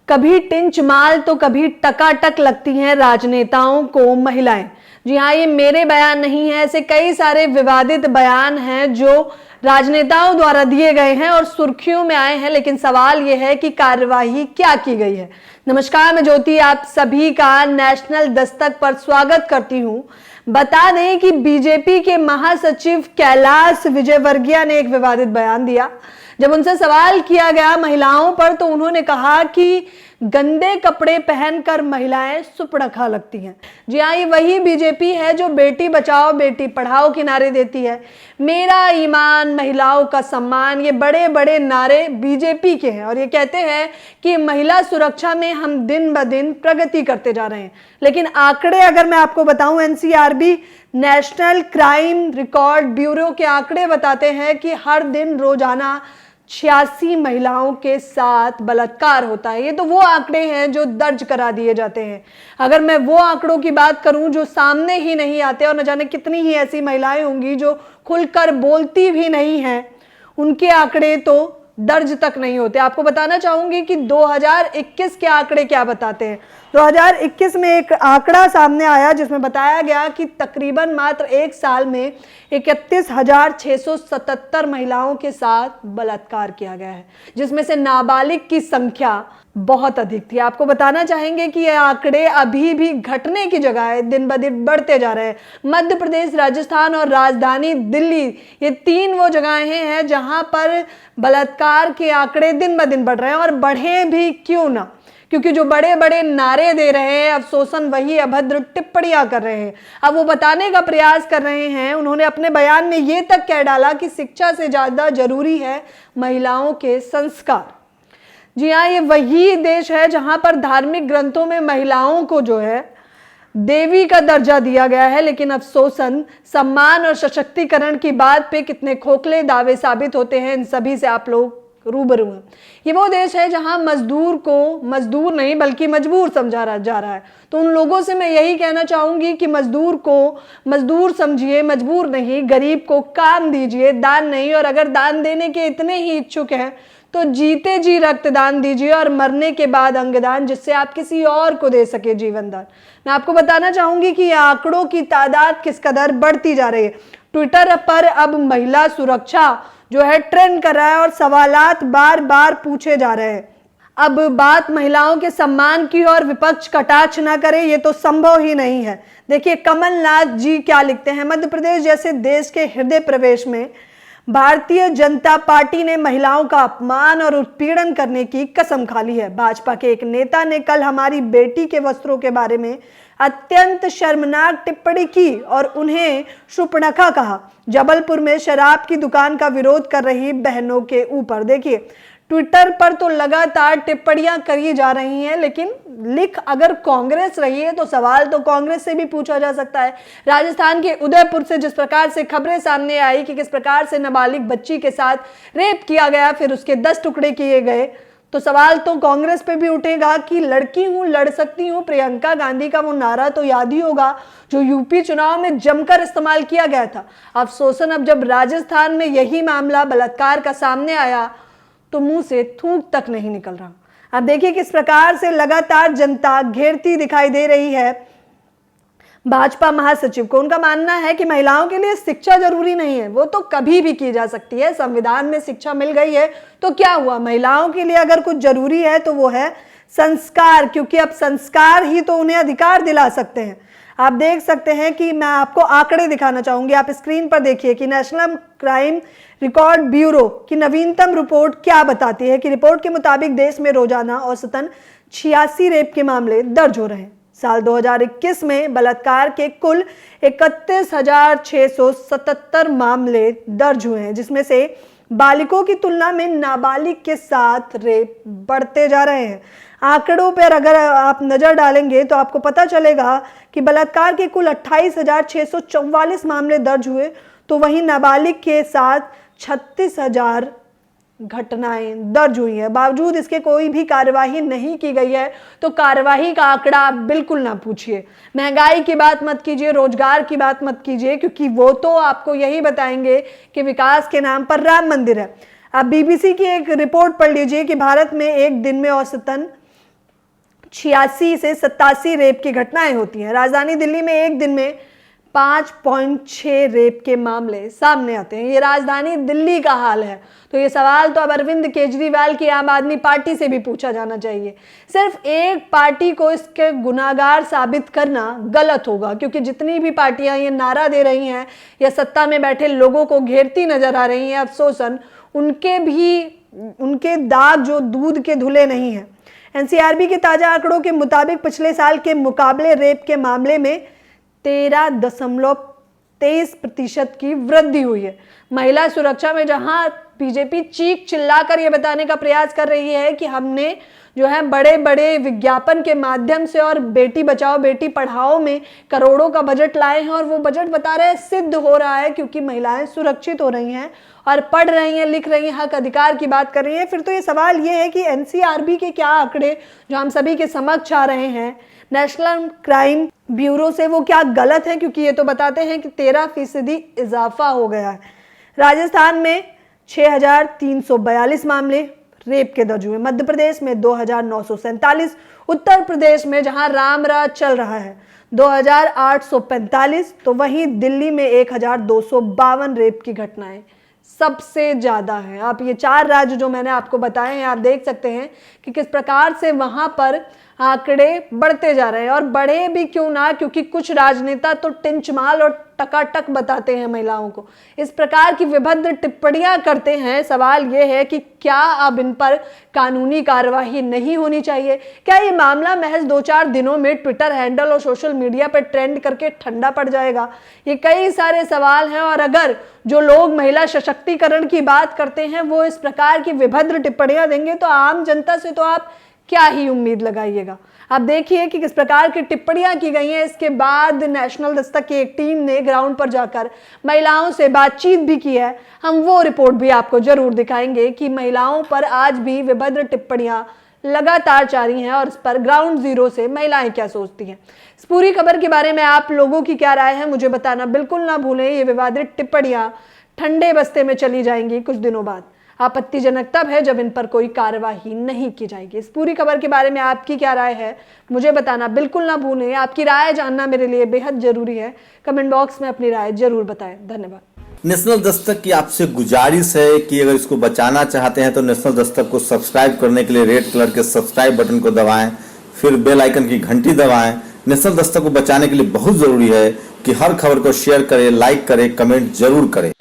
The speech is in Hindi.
कभी टिंच माल तो कभी टकाटक लगती हैं राजनेताओं को महिलाएं। जी हाँ, ये मेरे बयान नहीं है, ऐसे कई सारे विवादित बयान हैं जो राजनेताओं द्वारा दिए गए हैं और सुर्खियों में आए हैं। लेकिन सवाल यह है कि कार्यवाही क्या की गई है। नमस्कार, मैं ज्योति आप सभी का नेशनल दस्तक पर स्वागत करती हूं। बता दें कि बीजेपी के महासचिव कैलाश विजयवर्गीय ने एक विवादित बयान दिया। जब उनसे सवाल किया गया महिलाओं पर तो उन्होंने कहा कि गंदे कपड़े पहनकर महिलाएं सुपड़खा लगती हैं। जी हाँ, ये वही बीजेपी है जो बेटी बचाओ बेटी पढ़ाओ के नारे देती है। मेरा ईमान, महिलाओं का सम्मान, ये बड़े बड़े नारे बीजेपी के हैं और ये कहते हैं कि महिला सुरक्षा में हम दिन ब दिन प्रगति करते जा रहे हैं। लेकिन आंकड़े अगर मैं आपको बताऊं, NCRB national crime record bureau के आंकड़े बताते हैं कि हर दिन रोजाना 86 महिलाओं के साथ बलात्कार होता है। ये तो वो आंकड़े हैं जो दर्ज करा दिए जाते हैं। अगर मैं वो आंकड़ों की बात करूं जो सामने ही नहीं आते, और न जाने कितनी ही ऐसी महिलाएं होंगी जो खुलकर बोलती भी नहीं हैं, उनके आंकड़े तो दर्ज तक नहीं होते। आपको बताना चाहूंगी कि 2021 के आंकड़े क्या बताते हैं। 2021 में एक आंकड़ा सामने आया जिसमें बताया गया कि तकरीबन मात्र एक साल में 31,677 महिलाओं के साथ बलात्कार किया गया है, जिसमें से नाबालिग की संख्या बहुत अधिक थी। आपको बताना चाहेंगे कि ये आंकड़े अभी भी घटने की जगह है, दिन ब दिन बढ़ते जा रहे हैं। मध्य प्रदेश, राजस्थान और राजधानी दिल्ली, ये तीन वो जगहें हैं जहां पर बलात्कार के आंकड़े दिन ब दिन बढ़ रहे हैं। और बढ़े भी क्यों ना, क्योंकि जो बड़े बड़े नारे दे रहे हैं अफसोसन वही अभद्र टिप्पणियां कर रहे हैं। अब वो बताने का प्रयास कर रहे हैं। उन्होंने अपने बयान में ये तक कह डाला कि शिक्षा से ज्यादा जरूरी है महिलाओं के संस्कार। जी हाँ, ये वही देश है जहां पर धार्मिक ग्रंथों में महिलाओं को जो है देवी का दर्जा दिया गया है, लेकिन अफसोसन सम्मान और सशक्तिकरण की बात पे कितने खोखले दावे साबित होते हैं, इन सभी से आप लोग रूबरू हैं। ये वो देश है जहां मजदूर को मजदूर नहीं बल्कि मजबूर समझा जा रहा है। तो उन लोगों से मैं यही कहना चाहूंगी कि मजदूर को मजदूर समझिए, मजबूर नहीं। गरीब को काम दीजिए, दान नहीं। और अगर दान देने के इतने ही इच्छुक हैं तो जीते जी रक्तदान दीजिए और मरने के बाद अंगदान, जिससे आप किसी और को दे सके जीवन दान। मैं आपको बताना चाहूंगी कि आंकड़ों की तादाद किस कदर बढ़ती जा रही है। ट्विटर पर अब महिला सुरक्षा जो है ट्रेंड कर रहा है और सवालात बार बार पूछे जा रहे हैं। अब बात महिलाओं के सम्मान की और विपक्ष कटाक्ष ना करे, ये तो संभव ही नहीं है। देखिए कमलनाथ जी क्या लिखते हैं। मध्य प्रदेश जैसे देश के हृदय प्रवेश में भारतीय जनता पार्टी ने महिलाओं का अपमान और उत्पीड़न करने की कसम खा ली है। भाजपा के एक नेता ने कल हमारी बेटी के वस्त्रों के बारे में अत्यंत शर्मनाक टिप्पणी की और उन्हें सुपर्णखा कहा। जबलपुर में शराब की दुकान का विरोध कर रही बहनों के ऊपर देखिए ट्विटर पर तो लगातार टिप्पणियां करी जा रही हैं, लेकिन लिख अगर कांग्रेस रही है तो सवाल तो कांग्रेस से भी पूछा जा सकता है। राजस्थान के उदयपुर से जिस प्रकार से खबरें सामने आई कि किस प्रकार से नाबालिग बच्ची के साथ रेप किया गया, फिर उसके 10 टुकड़े किए गए, तो सवाल तो कांग्रेस पे भी उठेगा कि लड़की हूं लड़ सकती हूं। प्रियंका गांधी का वो नारा तो याद ही होगा जो यूपी चुनाव में जमकर इस्तेमाल किया गया था। अफसोसन अब जब राजस्थान में यही मामला बलात्कार का सामने आया तो मुंह से थूक तक नहीं निकल रहा। अब देखिए किस प्रकार से लगातार जनता घेरती दिखाई दे रही है भाजपा महासचिव को। उनका मानना है कि महिलाओं के लिए शिक्षा जरूरी नहीं है, वो तो कभी भी की जा सकती है। संविधान में शिक्षा मिल गई है तो क्या हुआ। महिलाओं के लिए अगर कुछ जरूरी है तो वो है संस्कार, क्योंकि अब संस्कार ही तो उन्हें अधिकार दिला सकते हैं। आप देख सकते हैं कि मैं आपको आंकड़े दिखाना चाहूंगी। आप स्क्रीन पर देखिए कि नेशनल क्राइम रिकॉर्ड ब्यूरो की नवीनतम रिपोर्ट क्या बताती है कि रिपोर्ट के मुताबिक देश में रोजाना औसतन 86 रेप के मामले दर्ज हो रहे हैं। साल 2021 में बलात्कार के कुल 31,677 मामले दर्ज हुए हैं, जिसमें से बालिकों की तुलना में नाबालिग के साथ रेप बढ़ते जा रहे हैं। आंकड़ों पर अगर आप नजर डालेंगे तो आपको पता चलेगा कि बलात्कार के कुल 28,644 मामले दर्ज हुए, तो वहीं नाबालिग के साथ 36,000 घटनाएं दर्ज हुई है। बावजूद इसके कोई भी कार्यवाही नहीं की गई है। तो कार्यवाही का आंकड़ा आप बिल्कुल ना पूछिए। महंगाई की बात मत कीजिए, रोजगार की बात मत कीजिए, क्योंकि वो तो आपको यही बताएंगे कि विकास के नाम पर राम मंदिर है। आप बीबीसी की एक रिपोर्ट पढ़ लीजिए कि भारत में एक दिन में औसतन 86 से 87 रेप की घटनाएं होती हैं। राजधानी दिल्ली में एक दिन में 5.6 रेप के मामले सामने आते हैं। ये राजधानी दिल्ली का हाल है। तो ये सवाल तो अब अरविंद केजरीवाल की आम आदमी पार्टी से भी पूछा जाना चाहिए। सिर्फ एक पार्टी को इसके गुनाहगार साबित करना गलत होगा, क्योंकि जितनी भी पार्टियां ये नारा दे रही हैं या सत्ता में बैठे लोगों को घेरती नजर आ रही हैं अफसोसन, उनके दाग जो दूध के धुले नहीं हैं। एनसीआरबी के ताजा आंकड़ों के मुताबिक पिछले साल के मुकाबले रेप के मामले में 13.23% की वृद्धि हुई है। महिला सुरक्षा में जहां बीजेपी चीख चिल्लाकर यह बताने का प्रयास कर रही है कि हमने जो है बड़े बड़े विज्ञापन के माध्यम से और बेटी बचाओ बेटी पढ़ाओ में करोड़ों का बजट लाए हैं, और वो बजट बता रहे हैं सिद्ध हो रहा है क्योंकि महिलाएं सुरक्षित हो रही हैं और पढ़ रही हैं, लिख रही हैं, हक अधिकार की बात कर रही हैं। फिर तो ये सवाल ये है कि एनसीआरबी के क्या आंकड़े जो हम सभी के समक्ष आ रहे हैं नेशनल क्राइम ब्यूरो से, वो क्या गलत है, क्योंकि ये तो बताते हैं कि 13% इजाफा हो गया है। राजस्थान में 6,342 मामले रेप के दर्ज हुए, मध्य प्रदेश में 2,947, उत्तर प्रदेश में जहां राम राज चल रहा है 2,845, तो वहीं दिल्ली में 1,252 रेप की घटनाएं सबसे ज्यादा है। आप ये 4 राज्य जो मैंने आपको बताए हैं, आप देख सकते हैं कि किस प्रकार से वहां पर आंकड़े बढ़ते जा रहे हैं। और बढ़े भी क्यों ना, क्योंकि कुछ राजनेता तो टिंचमाल और टकाटक बताते हैं महिलाओं को, इस प्रकार की विभद्र टिप्पणियां करते हैं। सवाल यह है कि क्या अब इन पर कानूनी कार्यवाही नहीं होनी चाहिए? क्या ये मामला महज 2-4 दिनों में ट्विटर हैंडल और सोशल मीडिया पर ट्रेंड करके ठंडा पड़ जाएगा? ये कई सारे सवाल हैं, और अगर जो लोग महिला सशक्तिकरण की बात करते हैं वो इस प्रकार की विभद्र टिप्पणियां देंगे तो आम जनता से तो आप क्या ही उम्मीद लगाइएगा। आप देखिए कि किस प्रकार की टिप्पणियां की गई हैं। इसके बाद नेशनल दस्तक की एक टीम ने ग्राउंड पर जाकर महिलाओं से बातचीत भी की है। हम वो रिपोर्ट भी आपको जरूर दिखाएंगे कि महिलाओं पर आज भी विभद्र टिप्पणियां लगातार जारी हैं और इस पर ग्राउंड जीरो से महिलाएं क्या सोचती हैं। इस पूरी खबर के बारे में आप लोगों की क्या राय है मुझे बताना बिल्कुल ना भूलें। ये विवादित टिप्पणियां ठंडे बस्ते में चली जाएंगी कुछ दिनों बाद। आपत्तिजनक तब है जब इन पर कोई कार्यवाही नहीं की जाएगी। इस पूरी खबर के बारे में आपकी क्या राय है मुझे बताना बिल्कुल ना भूलें। आपकी राय जानना मेरे लिए बेहद जरूरी है। कमेंट बॉक्स में अपनी राय जरूर बताएं। धन्यवाद। नेशनल दस्तक की आपसे गुजारिश है कि अगर इसको बचाना चाहते हैं तो नेशनल दस्तक को सब्सक्राइब करने के लिए रेड कलर के सब्सक्राइब बटन को दबाएं, फिर बेल आइकन की घंटी दबाएं। नेशनल दस्तक को बचाने के लिए बहुत जरूरी है कि हर खबर को शेयर करें, लाइक करें, कमेंट जरूर करें।